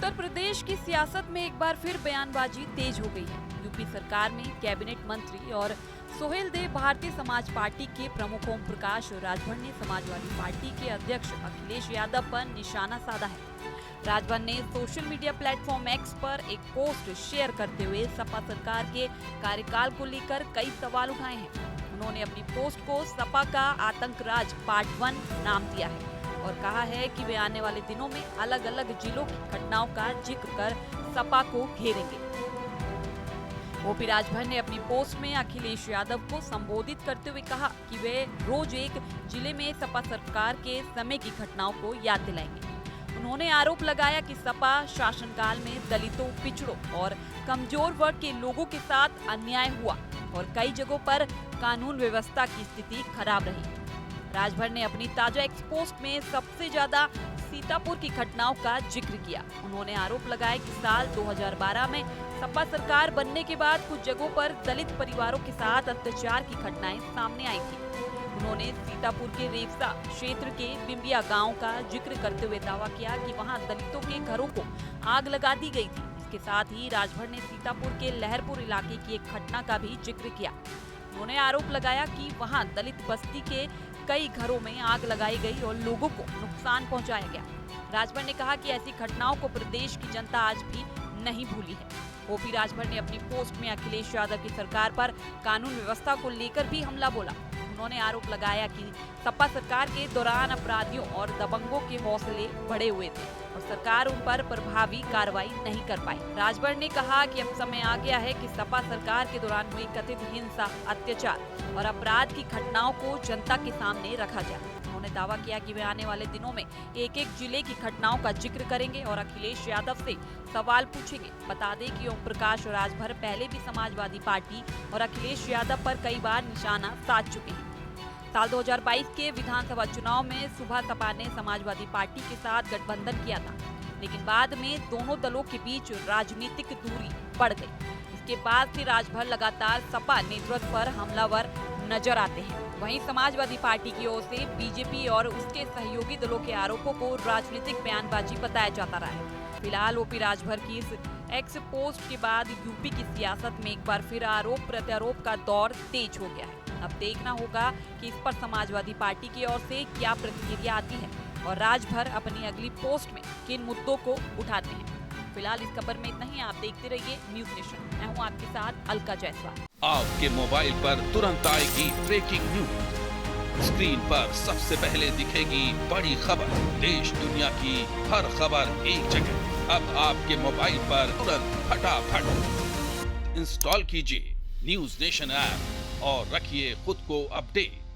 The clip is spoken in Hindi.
उत्तर प्रदेश की सियासत में एक बार फिर बयानबाजी तेज हो गई है। यूपी सरकार में कैबिनेट मंत्री और सोहेल देव भारतीय समाज पार्टी के प्रमुख ओम प्रकाश राजभर ने समाजवादी पार्टी के अध्यक्ष अखिलेश यादव पर निशाना साधा है। राजभर ने सोशल मीडिया प्लेटफॉर्म एक्स पर एक पोस्ट शेयर करते हुए सपा सरकार के कार्यकाल को लेकर कई सवाल उठाए हैं। उन्होंने अपनी पोस्ट को सपा का आतंक राज पार्ट 1 नाम दिया है और कहा है कि वे आने वाले दिनों में अलग अलग जिलों की घटनाओं का जिक्र कर सपा को घेरेंगे। ओपी राजभर ने अपनी पोस्ट में अखिलेश यादव को संबोधित करते हुए कहा कि वे रोज एक जिले में सपा सरकार के समय की घटनाओं को याद दिलाएंगे। उन्होंने आरोप लगाया कि सपा शासनकाल में दलितों, पिछड़ों और कमजोर वर्ग के लोगों के साथ अन्याय हुआ और कई जगहों पर कानून व्यवस्था की स्थिति खराब रही। राजभर ने अपनी ताजा एक्स पोस्ट में सबसे ज्यादा सीतापुर की घटनाओं का जिक्र किया। उन्होंने आरोप लगाया कि साल 2012 में सपा सरकार बनने के बाद कुछ जगहों पर दलित परिवारों के साथ अत्याचार की घटनाएं सामने आई थी। उन्होंने सीतापुर के रेवसा क्षेत्र के बिम्बिया गांव का जिक्र करते हुए दावा किया कि वहां दलितों के घरों को आग लगा दी गई थी। इसके साथ ही राजभर ने सीतापुर के लहरपुर इलाके की एक घटना का भी जिक्र किया। उन्होंने आरोप लगाया कि वहां दलित बस्ती के कई घरों में आग लगाई गई और लोगों को नुकसान पहुंचाया गया। राजभर ने कहा कि ऐसी घटनाओं को प्रदेश की जनता आज भी नहीं भूली है। ओपी राजभर ने अपनी पोस्ट में अखिलेश यादव की सरकार पर कानून व्यवस्था को लेकर भी हमला बोला। उन्होंने आरोप लगाया कि सपा सरकार के दौरान अपराधियों और दबंगों के हौसले बढ़े हुए थे और सरकार उन पर प्रभावी कार्रवाई नहीं कर पाई। राजभर ने कहा कि अब समय आ गया है कि सपा सरकार के दौरान हुई कथित हिंसा, अत्याचार और अपराध की घटनाओं को जनता के सामने रखा जाए। उन्होंने दावा किया कि वे आने वाले दिनों में एक एक जिले की घटनाओं का जिक्र करेंगे और अखिलेश यादव से सवाल पूछेंगे। बता दें कि ओम प्रकाश राजभर पहले भी समाजवादी पार्टी और अखिलेश यादव पर कई बार निशाना साध चुके हैं। साल 2022 के विधानसभा चुनाव में सुबह सपा ने समाजवादी पार्टी के साथ गठबंधन किया था, लेकिन बाद में दोनों दलों के बीच राजनीतिक दूरी बढ़ गई। इसके बाद से राजभर लगातार सपा नेतृत्व पर हमलावर नजर आते हैं। वहीं समाजवादी पार्टी की ओर से बीजेपी और उसके सहयोगी दलों के आरोपों को राजनीतिक बयानबाजी बताया जाता रहा है। फिलहाल ओपी राजभर की इस एक्स पोस्ट के बाद यूपी की सियासत में एक बार फिर आरोप प्रत्यारोप का दौर तेज हो गया है। अब देखना होगा कि इस पर समाजवादी पार्टी की ओर से क्या प्रतिक्रिया आती है और राजभर अपनी अगली पोस्ट में किन मुद्दों को उठाते हैं। फिलहाल इस खबर में इतना ही। आप देखते रहिए न्यूज नेशन। मैं हूँ आपके साथ अलका जायसवाल। आपके मोबाइल पर तुरंत आएगी ब्रेकिंग न्यूज। स्क्रीन पर सबसे पहले दिखेगी बड़ी खबर। देश दुनिया की हर खबर एक जगह। अब आपके मोबाइल पर तुरंत फटाफट इंस्टॉल कीजिए न्यूज नेशन ऐप और रखिए खुद को अपडेट।